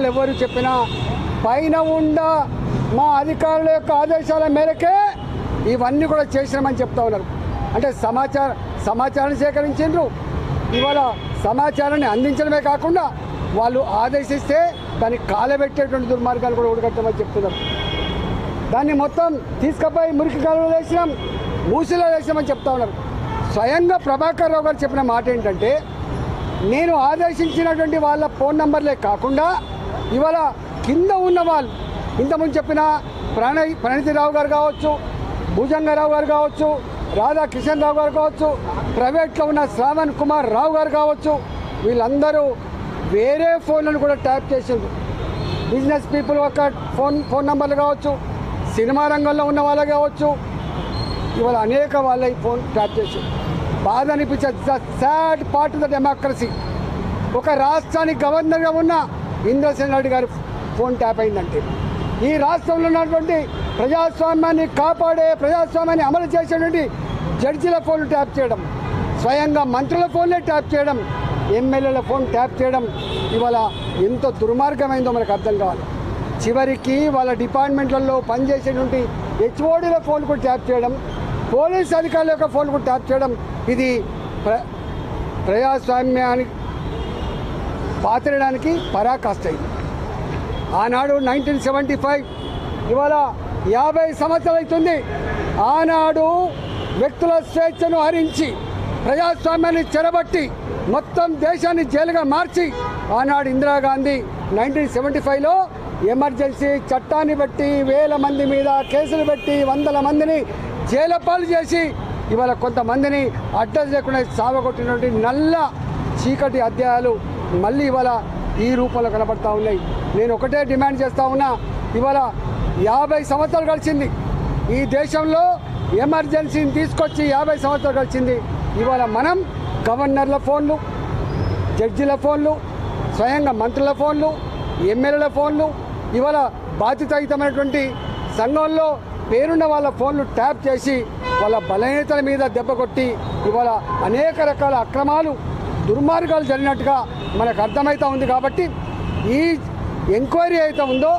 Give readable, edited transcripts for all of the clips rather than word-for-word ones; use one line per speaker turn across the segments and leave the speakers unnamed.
ఎవరు చెప్పినా పైన ఉన్న మా అధికారుల యొక్క ఆదేశాల మేరకే ఇవన్నీ కూడా చేసినామని చెప్తా ఉన్నారు. అంటే సమాచారాన్ని సేకరించారు. ఇవాళ సమాచారాన్ని అందించడమే కాకుండా వాళ్ళు ఆదేశిస్తే దాన్ని కాలబెట్టేటువంటి దుర్మార్గాలు కూడా ఊడగట్టమని చెప్తున్నారు. దాన్ని మొత్తం తీసుకుపోయి మురికి కాలంలో వేసినాం, మూసిలో వేసినామని చెప్తా ఉన్నారు. స్వయంగా ప్రభాకర్ రావు గారు చెప్పిన మాట ఏంటంటే, నేను ఆదేశించినటువంటి వాళ్ళ ఫోన్ నంబర్లే కాకుండా ఇవాళ కింద ఉన్న వాళ్ళు ఇంతకుముందు చెప్పిన ప్రణతిరావు గారు కావచ్చు, భుజంగరావు గారు కావచ్చు, రాధాకిషన్ రావు గారు కావచ్చు, ప్రైవేట్లో ఉన్న శ్రావణ్ కుమార్ రావు గారు కావచ్చు, వీళ్ళందరూ వేరే ఫోన్లను కూడా ట్యాప్ చేసిండ్రు. బిజినెస్ పీపుల్ ఒక ఫోన్ నంబర్లు కావచ్చు, సినిమా రంగంలో ఉన్న వాళ్ళు కావచ్చు, ఇవాళ అనేక వాళ్ళ ఫోన్ ట్యాప్ చేసి బాధ అనిపించే sad part of the democracy. ఒక రాష్ట్రానికి గవర్నర్గా ఉన్న ఇంద్రసేన్ రెడ్డి గారి ఫోన్ ట్యాప్ అయిందంటే, ఈ రాష్ట్రంలో ఉన్నటువంటి ప్రజాస్వామ్యాన్ని కాపాడే, ప్రజాస్వామ్యాన్ని అమలు చేసేటువంటి జడ్జిల ఫోన్లు ట్యాప్ చేయడం, స్వయంగా మంత్రుల ఫోన్లే ట్యాప్ చేయడం, ఎమ్మెల్యేల ఫోన్ ట్యాప్ చేయడం ఇవాళ ఎంత దుర్మార్గమైందో మనకు అర్థం కావాలి. చివరికి వాళ్ళ డిపార్ట్మెంట్లలో పనిచేసేటువంటి హెచ్ఓడీల ఫోన్ కూడా ట్యాప్ చేయడం, పోలీస్ అధికారుల యొక్క ఫోన్ కూడా ట్యాప్ చేయడం, ఇది ప్రజాస్వామ్యానికి పాతరడానికి పరాకాష్ట అయింది. ఆనాడు 1975 ఇవాళ 50 సంవత్సరాలు అవుతుంది. ఆనాడు వ్యక్తుల స్వేచ్ఛను హరించి ప్రజాస్వామ్యాన్ని చెరబట్టి మొత్తం దేశాన్ని జైలుగా మార్చి ఆనాడు ఇందిరాగాంధీ 1975లో ఎమర్జెన్సీ చట్టాన్ని బట్టి వేల మంది మీద కేసులు పెట్టి వందల మందిని జైలు పాలు చేసి ఇవాళ కొంతమందిని అడ్రస్ లేకుండా సావగొట్టినటువంటి నల్ల చీకటి అధ్యాయాలు మళ్ళీ ఇవాళ ఈ రూపంలో కనబడతా ఉన్నాయి. నేను ఒకటే డిమాండ్ చేస్తూ ఉన్నా, ఇవాళ 50 సంవత్సరాలు గడిచింది ఈ దేశంలో, ఎమర్జెన్సీని తీసుకొచ్చి 50 సంవత్సరాలు గడిచింది. ఇవాళ మనం గవర్నర్ల ఫోన్లు, జడ్జిల ఫోన్లు, స్వయంగా మంత్రుల ఫోన్లు, ఎమ్మెల్యేల ఫోన్లు, ఇవాళ బాధ్యతాయుతమైనటువంటి సంఘంలో పేరున్న వాళ్ళ ఫోన్లు ట్యాప్ చేసి వాళ్ళ బలహీనతల మీద దెబ్బ కొట్టి ఇవాళ అనేక రకాల అక్రమాలు, దుర్మార్గాలు జరిగినట్టుగా మనకు అర్థమవుతూ ఉంది. కాబట్టి ఈ ఎంక్వైరీ అయితే ఉందో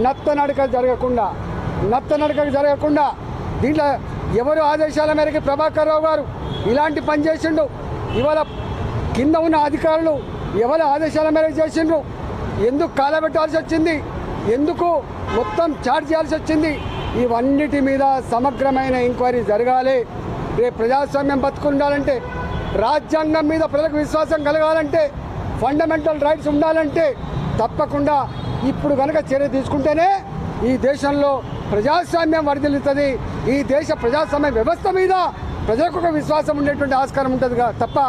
నత్తనడక జరగకుండా దీంట్లో ఎవరు ఆదేశాల మేరకు ప్రభాకర్ రావు గారు ఇలాంటి పని చేసిండు, ఇవాళ కింద ఉన్న అధికారులు ఎవరి ఆదేశాల మేరకు చేసిండ్రు, ఎందుకు కాలబెట్టాల్సి వచ్చింది, ఎందుకు మొత్తం చార్జ్ చేయాల్సి వచ్చింది, ఇవన్నిటి మీద సమగ్రమైన ఎంక్వైరీ జరగాలి. రేపు ప్రజాస్వామ్యం బతుకుండాలంటే, రాజ్యాంగం మీద ప్రజలకు విశ్వాసం కలగాలంటే, ఫండమెంటల్ రైట్స్ ఉండాలంటే తప్పకుండా ఇప్పుడు కనుక చర్య తీసుకుంటేనే ఈ దేశంలో ప్రజాస్వామ్యం వర్ధిల్లుతుంది. ఈ దేశ ప్రజాస్వామ్య వ్యవస్థ మీద ప్రజలకు ఒక విశ్వాసం ఉండేటువంటి ఆస్కారం ఉంటుంది తప్ప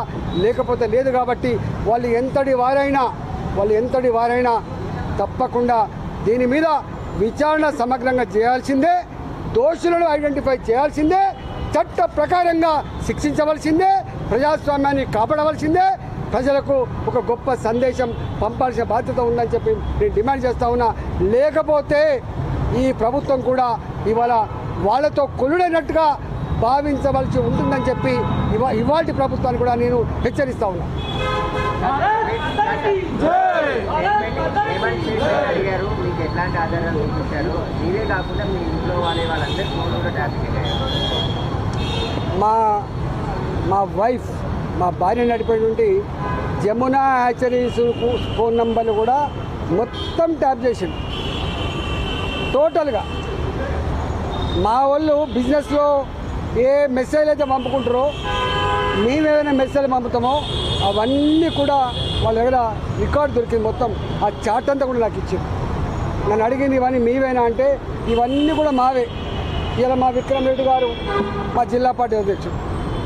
లేకపోతే లేదు. కాబట్టి వాళ్ళు ఎంతటి వారైనా తప్పకుండా దీని మీద విచారణ సమగ్రంగా చేయాల్సిందే, దోషులను ఐడెంటిఫై చేయాల్సిందే, చట్ట ప్రకారంగా శిక్షించవలసిందే, ప్రజాస్వామ్యాన్ని కాపాడవలసిందే, ప్రజలకు ఒక గొప్ప సందేశం పంపాల్సిన బాధ్యత ఉందని చెప్పి నేను డిమాండ్ చేస్తా ఉన్నా. లేకపోతే ఈ ప్రభుత్వం కూడా ఇవాళ వాళ్ళతో కొలుడైనట్టుగా భావించవలసి ఉంటుందని చెప్పి ఇవాళ ప్రభుత్వాన్ని కూడా నేను హెచ్చరిస్తా ఉన్నా. మా వైఫ్, మా భార్య నడిపేటువంటి జమునా హ్యాచరీస్ ఫోన్ నంబర్లు కూడా మొత్తం ట్యాప్ చేసిండు టోటల్గా. మా వాళ్ళు బిజినెస్లో ఏ మెసేజ్ అయితే పంపుకుంటారో, మేమేమైనా మెసేజ్ పంపుతామో అవన్నీ కూడా వాళ్ళ దగ్గర రికార్డు దొరికింది. మొత్తం ఆ చాట్ అంతా కూడా నాకు ఇచ్చింది. నన్ను అడిగింది ఇవన్నీ మీవేనా అంటే ఇవన్నీ కూడా మావే. ఇలా మా విక్రమ్ రెడ్డి గారు మా జిల్లా పార్టీ అధ్యక్షుడు,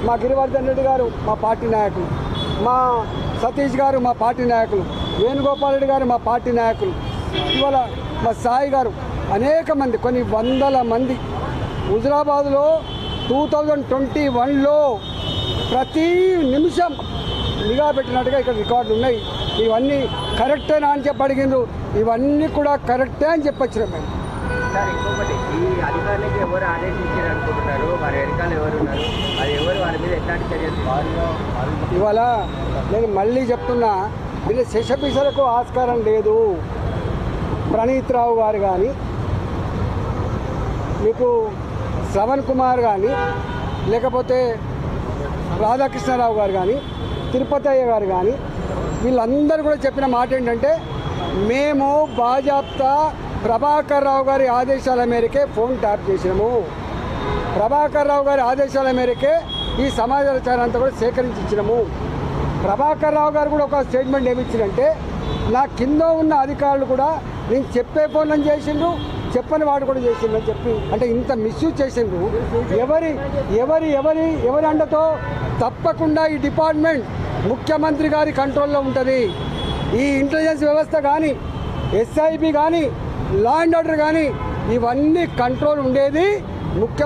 మా గిరివర్ధన్ రెడ్డి గారు మా పార్టీ నాయకులు, మా సతీష్ గారు మా పార్టీ నాయకులు, వేణుగోపాల్ రెడ్డి గారు మా పార్టీ నాయకులు, ఇవాళ మా సాయి గారు, అనేక మంది, కొన్ని వందల మంది. హుజురాబాద్లో 2021లో ప్రతి నిమిషం నిఘా పెట్టినట్టుగా ఇక్కడ రికార్డులు ఉన్నాయి. ఇవన్నీ కరెక్టేనా అని చెప్పి అడిగిండ్రు. ఇవన్నీ కూడా కరెక్టే అని చెప్పొచ్చినాం మేము.
సార్ ఇంకొకటి, ఈ అధికారులకి ఎవరు ఆదేశించారు అనుకుంటున్నారు, వారి అధికారులు ఎవరు ఉన్నారు, అది ఎవరు, వారి మీద ఎట్లాంటి చర్యలు?
ఇవాళ నేను మళ్ళీ చెప్తున్నా, వీళ్ళ శశపిసలకు ఆస్కారం లేదు. ప్రణీత్ రావు గారు కానీ, మీకు శ్రవణ్ కుమార్ కానీ, లేకపోతే రాధాకృష్ణరావు గారు కానీ, తిరుపతయ్య గారు కానీ, వీళ్ళందరూ కూడా చెప్పిన మాట ఏంటంటే, మేము బాజాప్తా ప్రభాకర్ రావు గారి ఆదేశాల మేరకే ఫోన్ ట్యాప్ చేసినాము, ప్రభాకర్ రావు గారి ఆదేశాల మేరకే ఈ సమాచారం అంతా కూడా సేకరించి ఇచ్చినాము. ప్రభాకర్ రావు గారు కూడా ఒక స్టేట్మెంట్ ఏమి ఇచ్చిందంటే, నా కింద ఉన్న అధికారులు కూడా నేను చెప్పే ఫోన్లను చేసిండ్రు, చెప్పని వాడు కూడా చేసిండ్రు అని చెప్పి, అంటే ఇంత మిస్యూజ్ చేసిండ్రు. ఎవరి ఎవరి ఎవరి ఎవరి అండతో? తప్పకుండా ఈ డిపార్ట్మెంట్ ముఖ్యమంత్రి గారి కంట్రోల్లో ఉంటుంది. ఈ ఇంటెలిజెన్స్ వ్యవస్థ కానీ, ఎస్ఐబి కానీ, లా అండ్ ఆర్డర్ కానీ, ఇవన్నీ కంట్రోల్ ఉండేది ముఖ్యమంత్రి